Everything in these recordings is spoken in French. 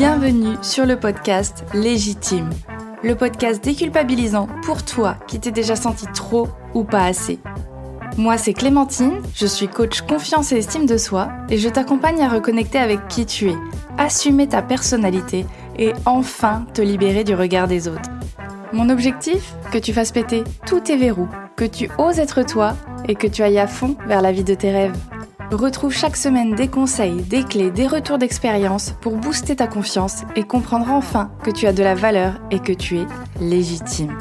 Bienvenue sur le podcast Légitime, le podcast déculpabilisant pour toi qui t'es déjà senti trop ou pas assez. Moi c'est Clémentine, je suis coach confiance et estime de soi et je t'accompagne à reconnecter avec qui tu es, assumer ta personnalité et enfin te libérer du regard des autres. Mon objectif, que tu fasses péter tous tes verrous, que tu oses être toi et que tu ailles à fond vers la vie de tes rêves. Retrouve chaque semaine des conseils, des clés, des retours d'expérience pour booster ta confiance et comprendre enfin que tu as de la valeur et que tu es légitime.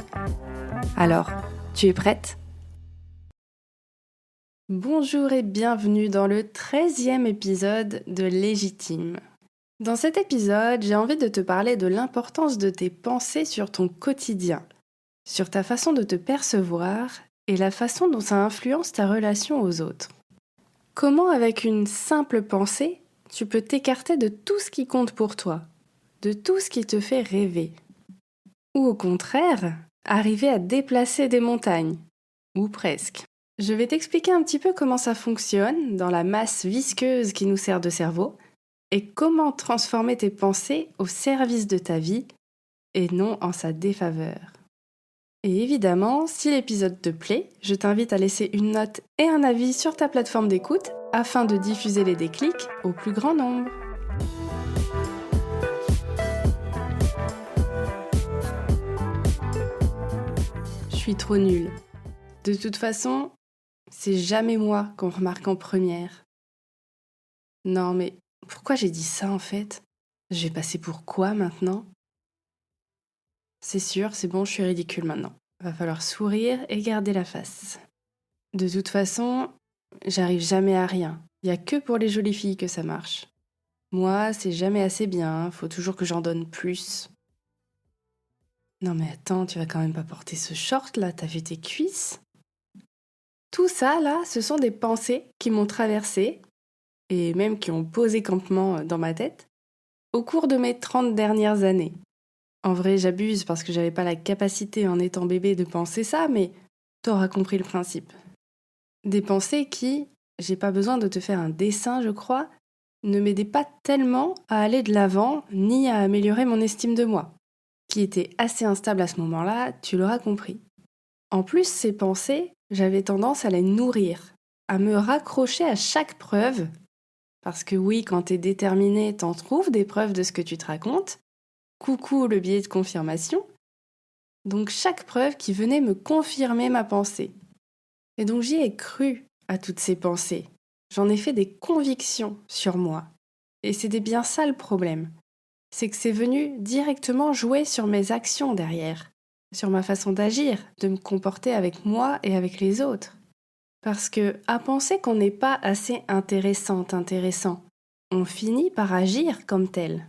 Alors, tu es prête ? Bonjour et bienvenue dans le 13e épisode de Légitime. Dans cet épisode, j'ai envie de te parler de l'importance de tes pensées sur ton quotidien, sur ta façon de te percevoir et la façon dont ça influence ta relation aux autres. Comment, avec une simple pensée, tu peux t'écarter de tout ce qui compte pour toi, de tout ce qui te fait rêver. Ou au contraire, arriver à déplacer des montagnes, ou presque. Je vais t'expliquer un petit peu comment ça fonctionne dans la masse visqueuse qui nous sert de cerveau, et comment transformer tes pensées au service de ta vie, et non en sa défaveur. Et évidemment, si l'épisode te plaît, je t'invite à laisser une note et un avis sur ta plateforme d'écoute afin de diffuser les déclics au plus grand nombre. Je suis trop nulle. De toute façon, c'est jamais moi qu'on remarque en première. Non mais pourquoi j'ai dit ça en fait ? Je vais passer pour quoi maintenant ? C'est sûr, c'est bon, je suis ridicule maintenant. Va falloir sourire et garder la face. De toute façon, j'arrive jamais à rien. Il n'y a que pour les jolies filles que ça marche. Moi, c'est jamais assez bien, faut toujours que j'en donne plus. Non mais attends, tu vas quand même pas porter ce short là, t'as vu tes cuisses ? Tout ça là, ce sont des pensées qui m'ont traversée, et même qui ont posé campement dans ma tête, au cours de mes 30 dernières années. En vrai, j'abuse parce que j'avais pas la capacité en étant bébé de penser ça, mais t'auras compris le principe. Des pensées qui, j'ai pas besoin de te faire un dessin, je crois, ne m'aidaient pas tellement à aller de l'avant ni à améliorer mon estime de moi, qui était assez instable à ce moment-là, tu l'auras compris. En plus, ces pensées, j'avais tendance à les nourrir, à me raccrocher à chaque preuve, parce que oui, quand t'es déterminé, t'en trouves des preuves de ce que tu te racontes. Coucou le biais de confirmation. Donc chaque preuve qui venait me confirmer ma pensée. Et donc j'y ai cru à toutes ces pensées. J'en ai fait des convictions sur moi. Et c'était bien ça le problème. C'est que c'est venu directement jouer sur mes actions derrière, sur ma façon d'agir, de me comporter avec moi et avec les autres. Parce que, à penser qu'on n'est pas assez intéressant, on finit par agir comme tel.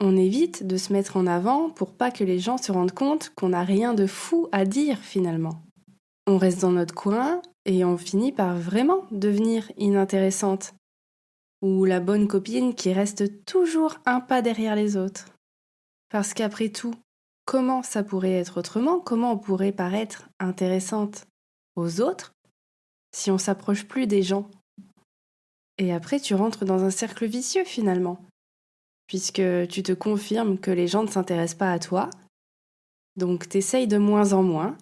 On évite de se mettre en avant pour pas que les gens se rendent compte qu'on n'a rien de fou à dire finalement. On reste dans notre coin et on finit par vraiment devenir inintéressante. Ou la bonne copine qui reste toujours un pas derrière les autres. Parce qu'après tout, comment ça pourrait être autrement ? Comment on pourrait paraître intéressante aux autres si on s'approche plus des gens ? Et après, tu rentres dans un cercle vicieux finalement. Puisque tu te confirmes que les gens ne s'intéressent pas à toi, donc t'essayes de moins en moins,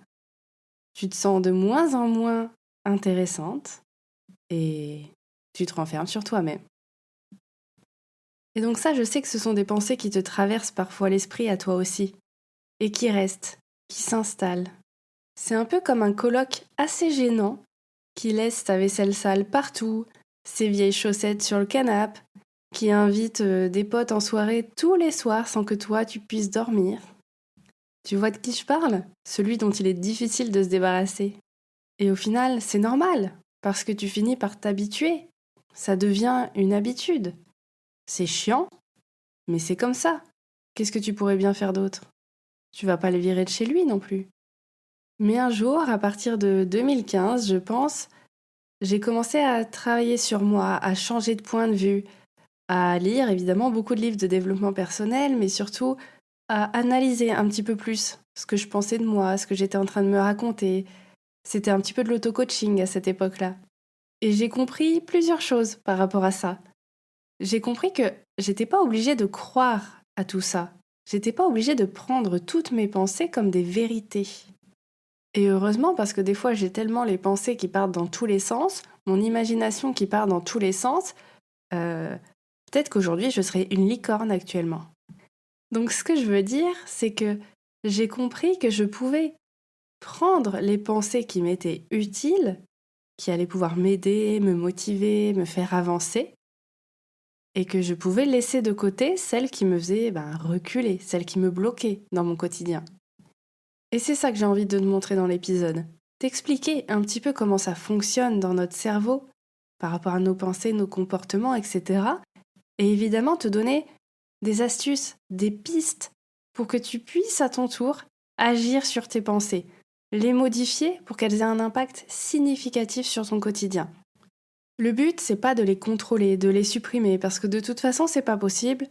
tu te sens de moins en moins intéressante, et tu te renfermes sur toi-même. Et donc ça, je sais que ce sont des pensées qui te traversent parfois l'esprit à toi aussi, et qui restent, qui s'installent. C'est un peu comme un coloc assez gênant, qui laisse ta vaisselle sale partout, ses vieilles chaussettes sur le canapé, qui invite des potes en soirée tous les soirs sans que toi tu puisses dormir. Tu vois de qui je parle ? Celui dont il est difficile de se débarrasser. Et au final, c'est normal, parce que tu finis par t'habituer. Ça devient une habitude. C'est chiant, mais c'est comme ça. Qu'est-ce que tu pourrais bien faire d'autre ? Tu vas pas le virer de chez lui non plus. Mais un jour, à partir de 2015, je pense, j'ai commencé à travailler sur moi, à changer de point de vue, à lire évidemment beaucoup de livres de développement personnel, mais surtout à analyser un petit peu plus ce que je pensais de moi, ce que j'étais en train de me raconter. C'était un petit peu de l'auto-coaching à cette époque-là. Et j'ai compris plusieurs choses par rapport à ça. J'ai compris que j'étais pas obligée de croire à tout ça. J'étais pas obligée de prendre toutes mes pensées comme des vérités. Et heureusement, parce que des fois j'ai tellement les pensées qui partent dans tous les sens, mon imagination qui part dans tous les sens, euh, peut-être qu'aujourd'hui je serais une licorne actuellement. Donc ce que je veux dire, c'est que j'ai compris que je pouvais prendre les pensées qui m'étaient utiles, qui allaient pouvoir m'aider, me motiver, me faire avancer, et que je pouvais laisser de côté celles qui me faisaient reculer, celles qui me bloquaient dans mon quotidien. Et c'est ça que j'ai envie de te montrer dans l'épisode. T'expliquer un petit peu comment ça fonctionne dans notre cerveau par rapport à nos pensées, nos comportements, etc. Et évidemment te donner des astuces, des pistes pour que tu puisses à ton tour agir sur tes pensées, les modifier pour qu'elles aient un impact significatif sur ton quotidien. Le but, c'est pas de les contrôler, de les supprimer, parce que de toute façon, c'est pas possible.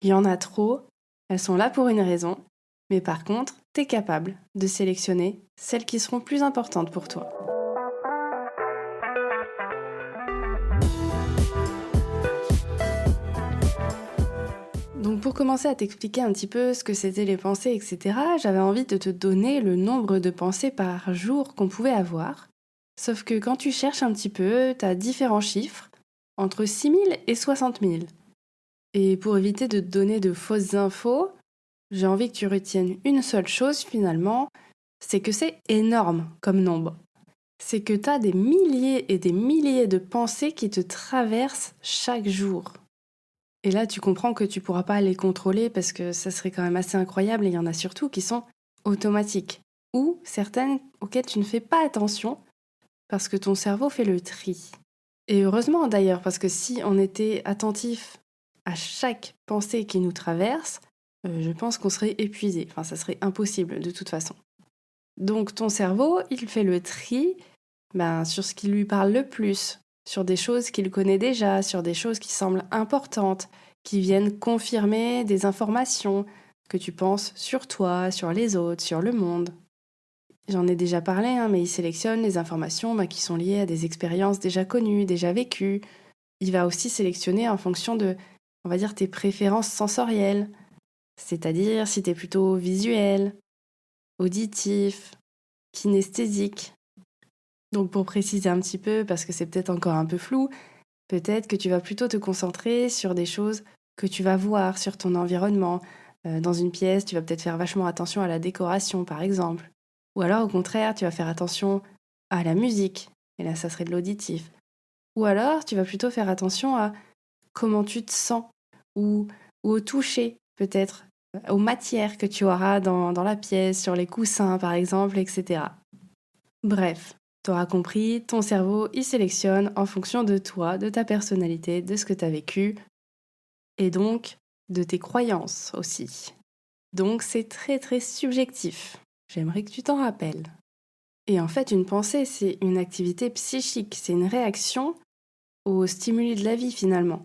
Il y en a trop, elles sont là pour une raison, mais par contre, t'es capable de sélectionner celles qui seront plus importantes pour toi. Donc pour commencer à t'expliquer un petit peu ce que c'était les pensées, etc., j'avais envie de te donner le nombre de pensées par jour qu'on pouvait avoir. Sauf que quand tu cherches un petit peu, t'as différents chiffres, entre 6 000 et 60 000. Et pour éviter de te donner de fausses infos, j'ai envie que tu retiennes une seule chose finalement, c'est que c'est énorme comme nombre. C'est que tu as des milliers et des milliers de pensées qui te traversent chaque jour. Et là, tu comprends que tu pourras pas les contrôler parce que ça serait quand même assez incroyable et il y en a surtout qui sont automatiques ou certaines auxquelles tu ne fais pas attention parce que ton cerveau fait le tri. Et heureusement d'ailleurs, parce que si on était attentif à chaque pensée qui nous traverse, je pense qu'on serait épuisé. Enfin, ça serait impossible de toute façon. Donc ton cerveau, il fait le tri sur ce qui lui parle le plus, sur des choses qu'il connaît déjà, sur des choses qui semblent importantes, qui viennent confirmer des informations que tu penses sur toi, sur les autres, sur le monde. J'en ai déjà parlé, mais il sélectionne les informations qui sont liées à des expériences déjà connues, déjà vécues. Il va aussi sélectionner en fonction de, on va dire, tes préférences sensorielles. C'est-à-dire si tu es plutôt visuel, auditif, kinesthésique. Donc pour préciser un petit peu, parce que c'est peut-être encore un peu flou, peut-être que tu vas plutôt te concentrer sur des choses que tu vas voir sur ton environnement. Dans une pièce, tu vas peut-être faire vachement attention à la décoration, par exemple. Ou alors, au contraire, tu vas faire attention à la musique. Et là, ça serait de l'auditif. Ou alors, tu vas plutôt faire attention à comment tu te sens. Ou au toucher, peut-être. Aux matières que tu auras dans la pièce, sur les coussins, par exemple, etc. Bref, tu auras compris, ton cerveau, il sélectionne en fonction de toi, de ta personnalité, de ce que tu as vécu, et donc de tes croyances aussi. Donc c'est très très subjectif. J'aimerais que tu t'en rappelles. Et en fait, une pensée, c'est une activité psychique, c'est une réaction aux stimuli de la vie finalement.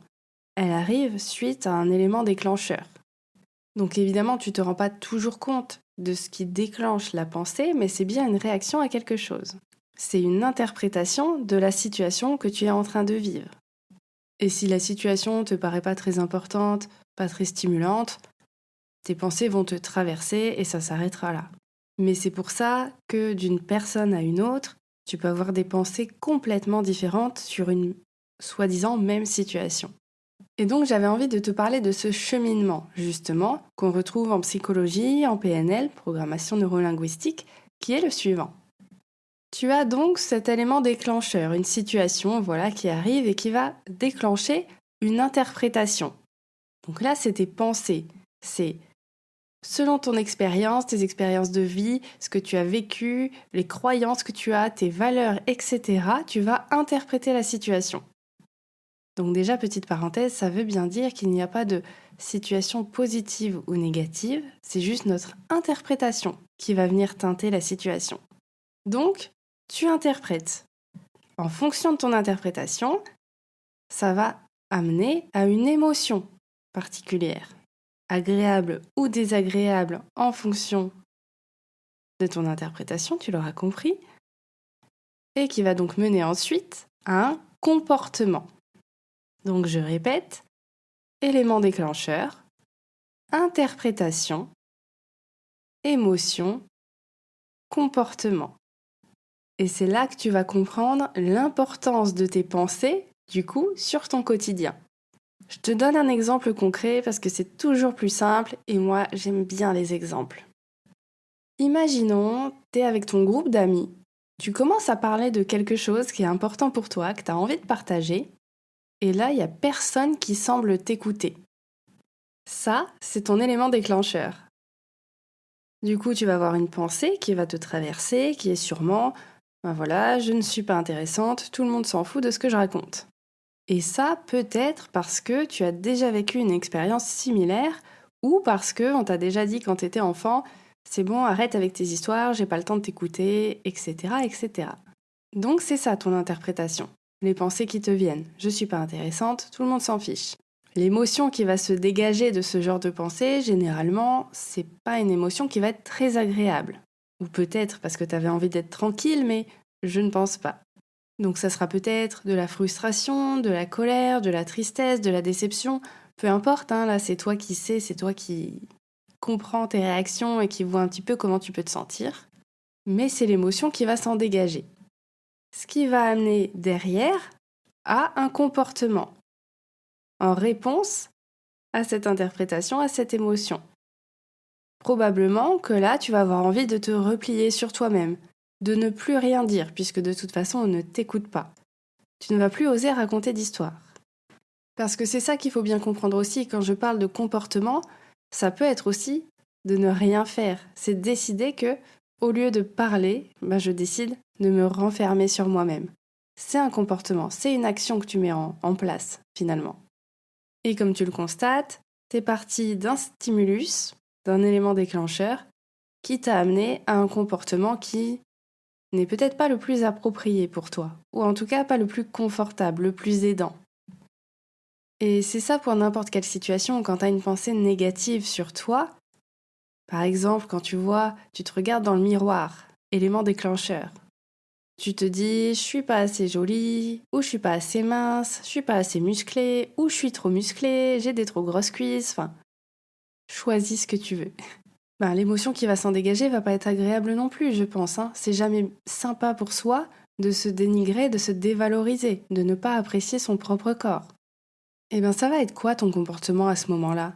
Elle arrive suite à un élément déclencheur. Donc évidemment, tu ne te rends pas toujours compte de ce qui déclenche la pensée, mais c'est bien une réaction à quelque chose. C'est une interprétation de la situation que tu es en train de vivre. Et si la situation ne te paraît pas très importante, pas très stimulante, tes pensées vont te traverser et ça s'arrêtera là. Mais c'est pour ça que d'une personne à une autre, tu peux avoir des pensées complètement différentes sur une soi-disant même situation. Et donc j'avais envie de te parler de ce cheminement, justement, qu'on retrouve en psychologie, en PNL, programmation neurolinguistique, qui est le suivant. Tu as donc cet élément déclencheur, une situation qui arrive et qui va déclencher une interprétation. Donc là, c'est tes pensées, c'est selon ton expérience, tes expériences de vie, ce que tu as vécu, les croyances que tu as, tes valeurs, etc., tu vas interpréter la situation. Donc déjà, petite parenthèse, ça veut bien dire qu'il n'y a pas de situation positive ou négative, c'est juste notre interprétation qui va venir teinter la situation. Donc, tu interprètes. En fonction de ton interprétation, ça va amener à une émotion particulière, agréable ou désagréable en fonction de ton interprétation, tu l'auras compris, et qui va donc mener ensuite à un comportement. Donc je répète, élément déclencheur, interprétation, émotion, comportement. Et c'est là que tu vas comprendre l'importance de tes pensées, du coup, sur ton quotidien. Je te donne un exemple concret parce que c'est toujours plus simple et moi, j'aime bien les exemples. Imaginons, tu es avec ton groupe d'amis, tu commences à parler de quelque chose qui est important pour toi, que tu as envie de partager, et là, il n'y a personne qui semble t'écouter. Ça, c'est ton élément déclencheur. Du coup, tu vas avoir une pensée qui va te traverser, qui est sûrement ben voilà, je ne suis pas intéressante, tout le monde s'en fout de ce que je raconte. Et ça, peut-être parce que tu as déjà vécu une expérience similaire ou parce qu'on t'a déjà dit quand tu étais enfant, c'est bon, arrête avec tes histoires, j'ai pas le temps de t'écouter, etc., etc. Donc c'est ça ton interprétation. Les pensées qui te viennent. Je suis pas intéressante, tout le monde s'en fiche. L'émotion qui va se dégager de ce genre de pensée, généralement, c'est pas une émotion qui va être très agréable. Ou peut-être parce que tu avais envie d'être tranquille, mais je ne pense pas. Donc ça sera peut-être de la frustration, de la colère, de la tristesse, de la déception. Peu importe, hein, là c'est toi qui sais, c'est toi qui comprends tes réactions et qui vois un petit peu comment tu peux te sentir. Mais c'est l'émotion qui va s'en dégager. Ce qui va amener derrière à un comportement en réponse à cette interprétation, à cette émotion. Probablement que là, tu vas avoir envie de te replier sur toi-même, de ne plus rien dire, puisque de toute façon, on ne t'écoute pas. Tu ne vas plus oser raconter d'histoire. Parce que c'est ça qu'il faut bien comprendre aussi, quand je parle de comportement, ça peut être aussi de ne rien faire. C'est décider que, au lieu de parler, je décide de me renfermer sur moi-même. C'est un comportement, c'est une action que tu mets en place, finalement. Et comme tu le constates, t'es parti d'un stimulus, d'un élément déclencheur, qui t'a amené à un comportement qui n'est peut-être pas le plus approprié pour toi, ou en tout cas pas le plus confortable, le plus aidant. Et c'est ça pour n'importe quelle situation, quand tu as une pensée négative sur toi, par exemple quand tu te regardes dans le miroir, élément déclencheur. Tu te dis, je suis pas assez jolie, ou je suis pas assez mince, je suis pas assez musclée, ou je suis trop musclée, j'ai des trop grosses cuisses, enfin, choisis ce que tu veux. L'émotion qui va s'en dégager va pas être agréable non plus, je pense. C'est jamais sympa pour soi de se dénigrer, de se dévaloriser, de ne pas apprécier son propre corps. Ça va être quoi ton comportement à ce moment-là?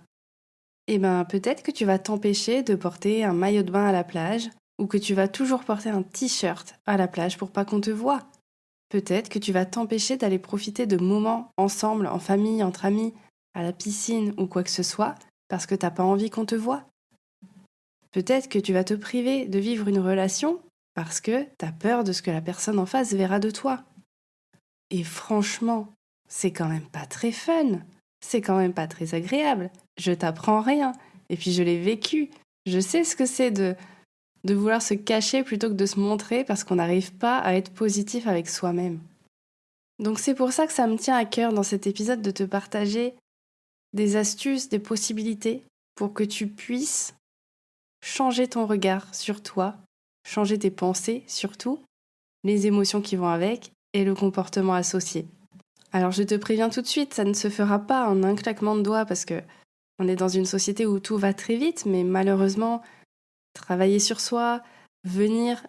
Peut-être que tu vas t'empêcher de porter un maillot de bain à la plage ou que tu vas toujours porter un t-shirt à la plage pour pas qu'on te voie. Peut-être que tu vas t'empêcher d'aller profiter de moments ensemble, en famille, entre amis, à la piscine ou quoi que ce soit parce que t'as pas envie qu'on te voie. Peut-être que tu vas te priver de vivre une relation parce que t'as peur de ce que la personne en face verra de toi. Et franchement, c'est quand même pas très fun. C'est quand même pas très agréable. Je t'apprends rien. Et puis je l'ai vécu. Je sais ce que c'est de vouloir se cacher plutôt que de se montrer parce qu'on n'arrive pas à être positif avec soi-même. Donc c'est pour ça que ça me tient à cœur dans cet épisode de te partager des astuces, des possibilités pour que tu puisses changer ton regard sur toi, changer tes pensées surtout, les émotions qui vont avec et le comportement associé. Alors je te préviens tout de suite, ça ne se fera pas en un claquement de doigts parce que on est dans une société où tout va très vite, mais malheureusement, travailler sur soi, venir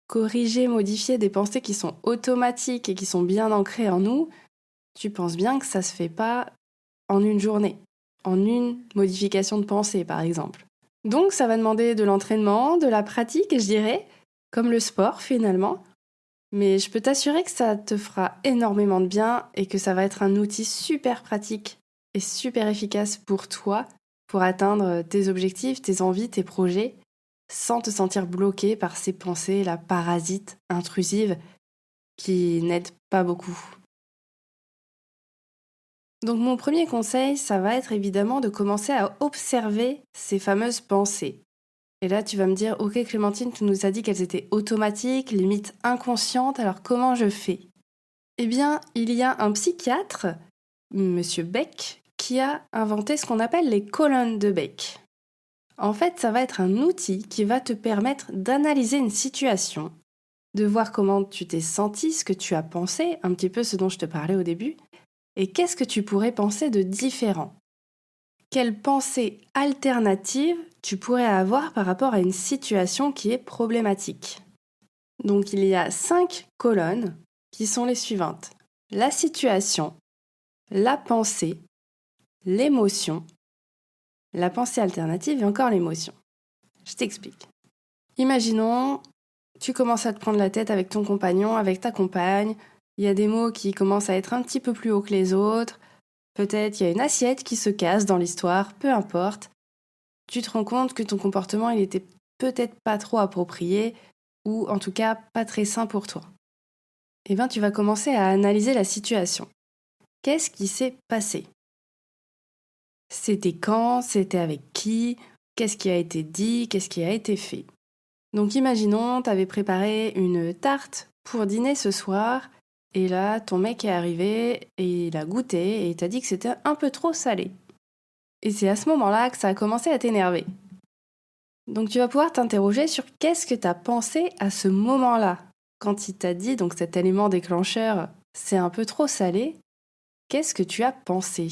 corriger, modifier des pensées qui sont automatiques et qui sont bien ancrées en nous, tu penses bien que ça se fait pas en une journée, en une modification de pensée par exemple. Donc ça va demander de l'entraînement, de la pratique, je dirais, comme le sport finalement. Mais je peux t'assurer que ça te fera énormément de bien et que ça va être un outil super pratique et super efficace pour toi pour atteindre tes objectifs, tes envies, tes projets, sans te sentir bloqué par ces pensées, la parasite intrusive qui n'aident pas beaucoup. Donc mon premier conseil, ça va être évidemment de commencer à observer ces fameuses pensées. Et là, tu vas me dire, ok Clémentine, tu nous as dit qu'elles étaient automatiques, limite inconscientes, alors comment je fais? Eh bien, il y a un psychiatre, Monsieur Beck, qui a inventé ce qu'on appelle les colonnes de Beck. En fait, ça va être un outil qui va te permettre d'analyser une situation, de voir comment tu t'es senti, ce que tu as pensé, un petit peu ce dont je te parlais au début, et qu'est-ce que tu pourrais penser de différent. quelle pensée alternative tu pourrais avoir par rapport à une situation qui est problématique. Donc il y a 5 colonnes qui sont les suivantes. La situation, la pensée, l'émotion, la pensée alternative et encore l'émotion. Je t'explique. Imaginons, tu commences à te prendre la tête avec ton compagnon, avec ta compagne, il y a des mots qui commencent à être un petit peu plus hauts que les autres, peut-être il y a une assiette qui se casse dans l'histoire, peu importe. Tu te rends compte que ton comportement, il était peut-être pas trop approprié, ou en tout cas pas très sain pour toi. Eh bien, tu vas commencer à analyser la situation. Qu'est-ce qui s'est passé ? C'était quand ? C'était avec qui ? Qu'est-ce qui a été dit ? Qu'est-ce qui a été fait ? Donc imaginons, tu avais préparé une tarte pour dîner ce soir, et là, ton mec est arrivé, et il a goûté, et il t'a dit que c'était un peu trop salé. Et c'est à ce moment-là que ça a commencé à t'énerver. Donc tu vas pouvoir t'interroger sur qu'est-ce que tu as pensé à ce moment-là. Quand il t'a dit, donc cet élément déclencheur, c'est un peu trop salé, qu'est-ce que tu as pensé ?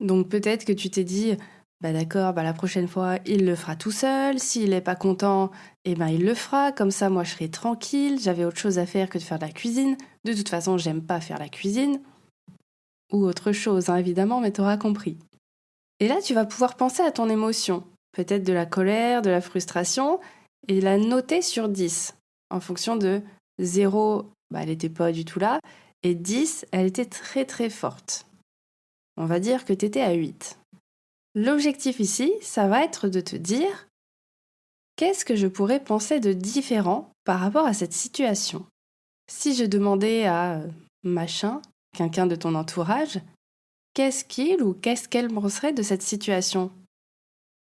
Donc peut-être que tu t'es dit, bah d'accord, bah la prochaine fois, il le fera tout seul, s'il n'est pas content, eh ben il le fera, comme ça moi je serai tranquille, j'avais autre chose à faire que de faire de la cuisine, de toute façon j'aime pas faire la cuisine, ou autre chose, hein, évidemment, mais t'auras compris. Et là tu vas pouvoir penser à ton émotion, peut-être de la colère, de la frustration, et la noter sur 10, en fonction de 0, bah elle n'était pas du tout là, et 10, elle était très très forte. On va dire que tu étais à 8. L'objectif ici, ça va être de te dire qu'est-ce que je pourrais penser de différent par rapport à cette situation. Si je demandais à machin, quelqu'un de ton entourage, qu'est-ce qu'il ou qu'est-ce qu'elle penserait de cette situation ?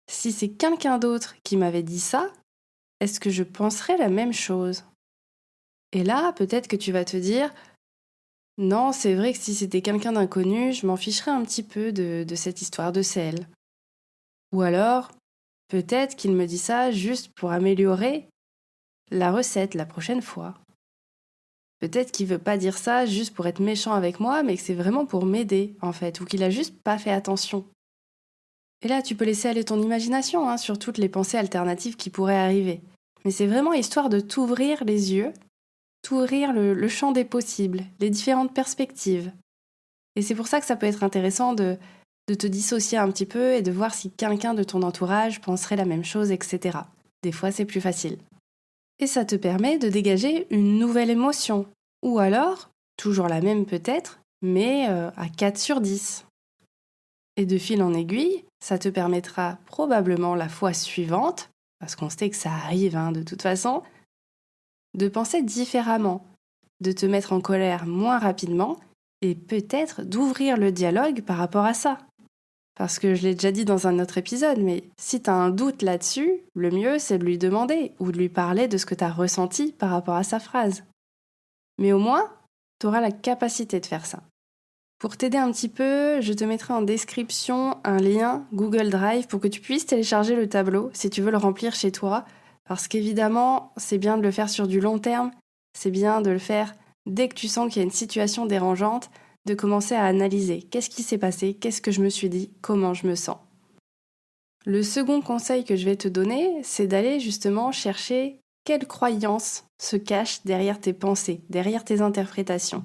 Si c'est quelqu'un d'autre qui m'avait dit ça, est-ce que je penserais la même chose ? Et là, peut-être que tu vas te dire non, c'est vrai que si c'était quelqu'un d'inconnu, je m'en ficherais un petit peu de cette histoire de sel. Ou alors, peut-être qu'il me dit ça juste pour améliorer la recette la prochaine fois. Peut-être qu'il veut pas dire ça juste pour être méchant avec moi, mais que c'est vraiment pour m'aider, en fait, ou qu'il a juste pas fait attention. Et là, tu peux laisser aller ton imagination sur toutes les pensées alternatives qui pourraient arriver. Mais c'est vraiment histoire de t'ouvrir les yeux, t'ouvrir le champ des possibles, les différentes perspectives. Et c'est pour ça que ça peut être intéressant de te dissocier un petit peu et de voir si quelqu'un de ton entourage penserait la même chose, etc. Des fois, c'est plus facile. Et ça te permet de dégager une nouvelle émotion. Ou alors, toujours la même peut-être, mais à 4 sur 10. Et de fil en aiguille, ça te permettra probablement la fois suivante, parce qu'on sait que ça arrive de toute façon, de penser différemment, de te mettre en colère moins rapidement et peut-être d'ouvrir le dialogue par rapport à ça. Parce que je l'ai déjà dit dans un autre épisode, mais si tu as un doute là-dessus, le mieux c'est de lui demander ou de lui parler de ce que tu as ressenti par rapport à sa phrase. Mais au moins, tu auras la capacité de faire ça. Pour t'aider un petit peu, je te mettrai en description un lien Google Drive pour que tu puisses télécharger le tableau si tu veux le remplir chez toi. Parce qu'évidemment, c'est bien de le faire sur du long terme, c'est bien de le faire dès que tu sens qu'il y a une situation dérangeante, de commencer à analyser qu'est-ce qui s'est passé, qu'est-ce que je me suis dit, comment je me sens. Le second conseil que je vais te donner, c'est d'aller justement chercher quelles croyances se cachent derrière tes pensées, derrière tes interprétations.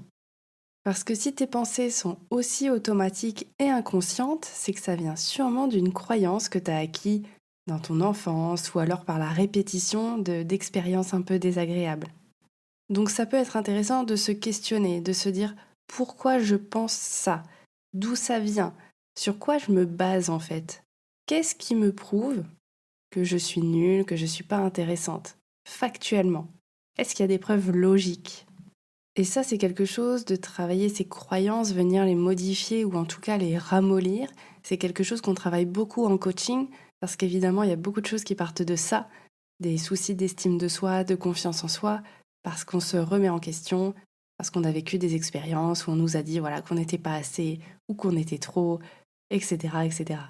Parce que si tes pensées sont aussi automatiques et inconscientes, c'est que ça vient sûrement d'une croyance que tu as acquise dans ton enfance ou alors par la répétition d'expériences un peu désagréables. Donc ça peut être intéressant de se questionner, de se dire pourquoi je pense ça, d'où ça vient, sur quoi je me base en fait. Qu'est-ce qui me prouve que je suis nulle, que je ne suis pas intéressante, factuellement? Est-ce qu'il y a des preuves logiques? Et ça, c'est quelque chose de travailler ses croyances, venir les modifier ou en tout cas les ramollir. C'est quelque chose qu'on travaille beaucoup en coaching parce qu'évidemment, il y a beaucoup de choses qui partent de ça, des soucis d'estime de soi, de confiance en soi, parce qu'on se remet en question, parce qu'on a vécu des expériences où on nous a dit voilà, qu'on n'était pas assez ou qu'on était trop, etc., etc.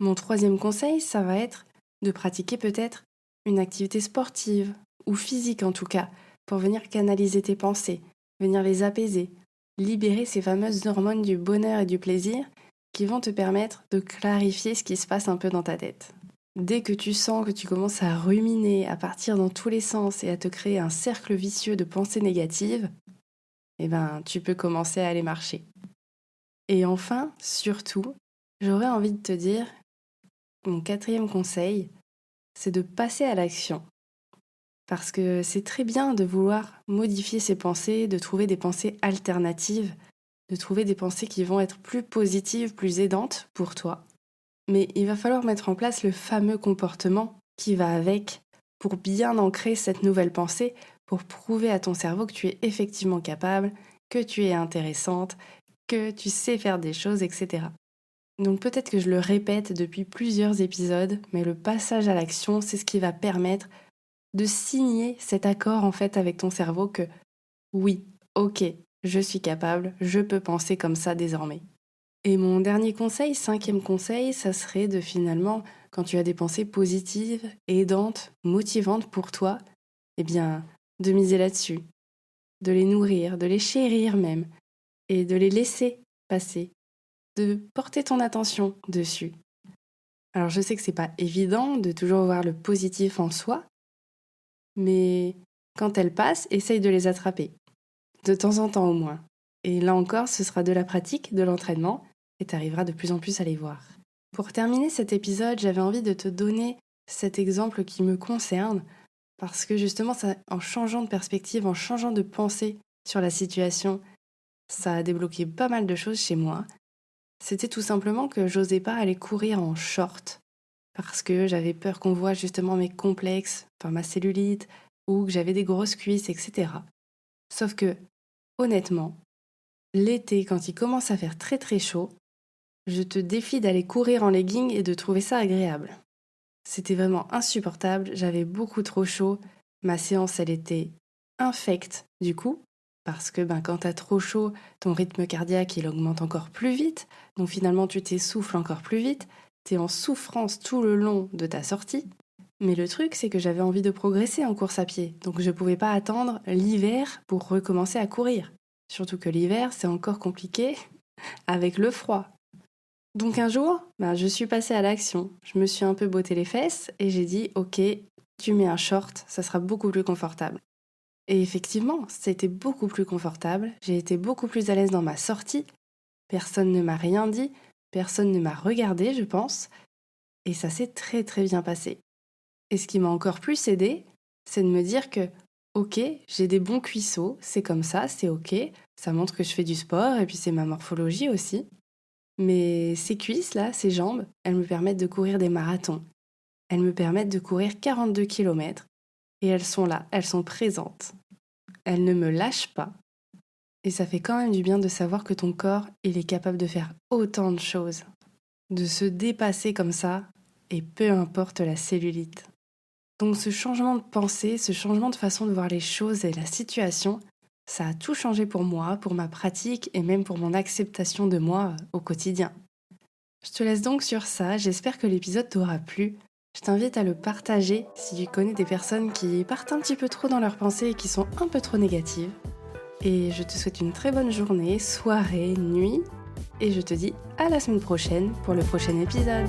Mon troisième conseil, ça va être de pratiquer peut-être une activité sportive ou physique en tout cas, pour venir canaliser tes pensées, venir les apaiser, libérer ces fameuses hormones du bonheur et du plaisir qui vont te permettre de clarifier ce qui se passe un peu dans ta tête. Dès que tu sens que tu commences à ruminer, à partir dans tous les sens et à te créer un cercle vicieux de pensées négatives, tu peux commencer à aller marcher. Et enfin, surtout, j'aurais envie de te dire, mon 4e conseil, c'est de passer à l'action. Parce que c'est très bien de vouloir modifier ses pensées, de trouver des pensées alternatives, de trouver des pensées qui vont être plus positives, plus aidantes pour toi. Mais il va falloir mettre en place le fameux comportement qui va avec pour bien ancrer cette nouvelle pensée, pour prouver à ton cerveau que tu es effectivement capable, que tu es intéressante, que tu sais faire des choses, etc. Donc peut-être que je le répète depuis plusieurs épisodes, mais le passage à l'action, c'est ce qui va permettre de signer cet accord en fait avec ton cerveau que oui, ok, je suis capable, je peux penser comme ça désormais. Et mon dernier conseil, 5e conseil, ça serait de finalement, quand tu as des pensées positives, aidantes, motivantes pour toi, de miser là-dessus, de les nourrir, de les chérir même, et de les laisser passer, de porter ton attention dessus. Alors je sais que c'est pas évident de toujours voir le positif en soi, mais quand elles passent, essaye de les attraper. De temps en temps au moins. Et là encore, ce sera de la pratique, de l'entraînement, et tu arriveras de plus en plus à les voir. Pour terminer cet épisode, j'avais envie de te donner cet exemple qui me concerne, parce que justement, en changeant de perspective, en changeant de pensée sur la situation, ça a débloqué pas mal de choses chez moi. C'était tout simplement que j'osais pas aller courir en short, parce que j'avais peur qu'on voie justement mes complexes, ma cellulite, ou que j'avais des grosses cuisses, etc. Sauf que, honnêtement, l'été, quand il commence à faire très très chaud, je te défie d'aller courir en legging et de trouver ça agréable. C'était vraiment insupportable, j'avais beaucoup trop chaud, ma séance elle était infecte du coup, parce que quand t'as trop chaud, ton rythme cardiaque il augmente encore plus vite, donc finalement tu t'essouffles encore plus vite, t'es en souffrance tout le long de ta sortie. Mais le truc c'est que j'avais envie de progresser en course à pied, donc je pouvais pas attendre l'hiver pour recommencer à courir. Surtout que l'hiver c'est encore compliqué avec le froid. Donc un jour, je suis passée à l'action. Je me suis un peu botté les fesses et j'ai dit « Ok, tu mets un short, ça sera beaucoup plus confortable. » Et effectivement, c'était beaucoup plus confortable. J'ai été beaucoup plus à l'aise dans ma sortie. Personne ne m'a rien dit, personne ne m'a regardé, je pense. Et ça s'est très très bien passé. Et ce qui m'a encore plus aidée, c'est de me dire que ok, j'ai des bons cuisseaux, c'est comme ça, c'est ok. Ça montre que je fais du sport et puis c'est ma morphologie aussi. Mais ces cuisses-là, ces jambes, elles me permettent de courir des marathons. Elles me permettent de courir 42 km. Et elles sont là, elles sont présentes. Elles ne me lâchent pas. Et ça fait quand même du bien de savoir que ton corps, il est capable de faire autant de choses. De se dépasser comme ça, et peu importe la cellulite. Donc ce changement de pensée, ce changement de façon de voir les choses et la situation, ça a tout changé pour moi, pour ma pratique et même pour mon acceptation de moi au quotidien. Je te laisse donc sur ça, j'espère que l'épisode t'aura plu. Je t'invite à le partager si tu connais des personnes qui partent un petit peu trop dans leurs pensées et qui sont un peu trop négatives. Et je te souhaite une très bonne journée, soirée, nuit, et je te dis à la semaine prochaine pour le prochain épisode.